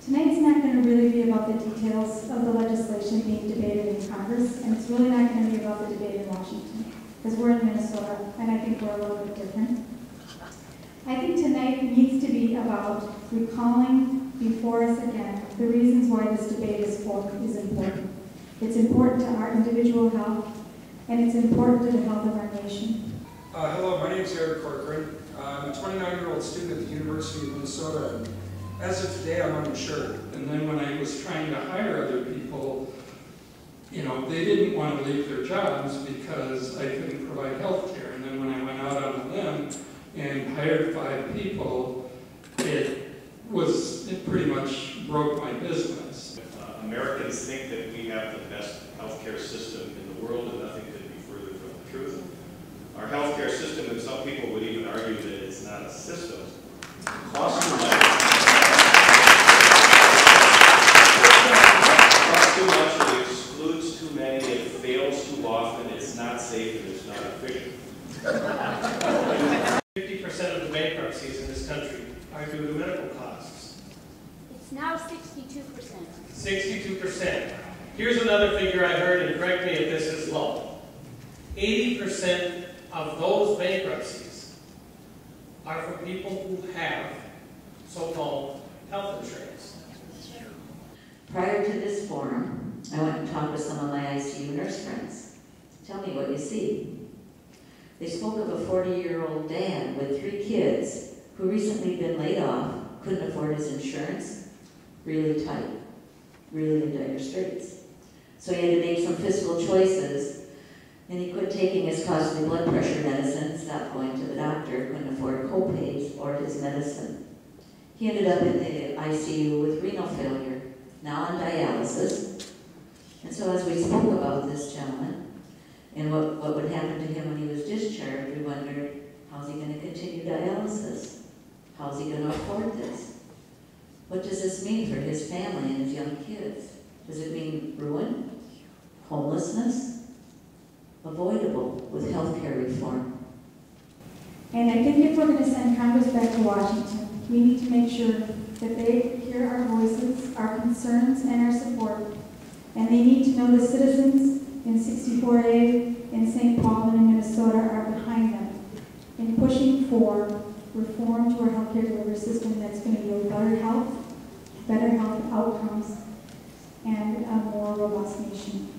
Tonight's not going to really be about the details of the legislation being debated in Congress, and it's really not going to be about the debate in Washington, because we're in Minnesota, and I think we're a little bit different. I think tonight needs to be about recalling before us again the reasons why this debate is important. It's important to our individual health, and it's important to the health of our nation. Hello, my name is Erin Murphy. I'm a 29-year-old student at the University of Minnesota, and as of today, I'm uninsured. And then when I was trying to hire other people, you know, they didn't want to leave their jobs because I couldn't provide health care. And then when I went out on a limb and hired 5 people, it pretty much broke my business. Americans think that we have the best healthcare system in the world, and nothing could be further from the truth. Our healthcare system, and some people would even argue that it's not a system, costs too much. Costs too much, it excludes too many, it fails too often, it's not safe, and it's not efficient. 50% of the bankruptcies in this country are due to medical costs. It's now 62%. 62%. Here's another figure I heard, and correct me if this is low. 80% of those bankruptcies are for people who have so-called health insurance. Prior to this forum, I went and talked with some of my ICU nurse friends. Tell me what you see. They spoke of a 40-year-old dad with 3 kids who recently been laid off, couldn't afford his insurance, really tight, really in dire straits. So he had to make some fiscal choices, and he quit taking his costly blood pressure medicine, stopped going to the doctor, couldn't afford co-pays or his medicine. He ended up in the ICU with renal failure, now on dialysis. And so as we spoke about this gentleman and what would happen to him when he was discharged, we wondered, how's he going to continue dialysis? How's he going to afford this? What does this mean for his family and his young kids? Does it mean ruin? Homelessness? Avoidable with health care reform. And I think if we're going to send Congress back to Washington, we need to make sure that they hear our voices, our concerns, and our support. And they need to know the citizens in 64A in St. Paul and in Minnesota are behind them in pushing for reform to our healthcare delivery system that's going to yield better health outcomes, and a more robust nation.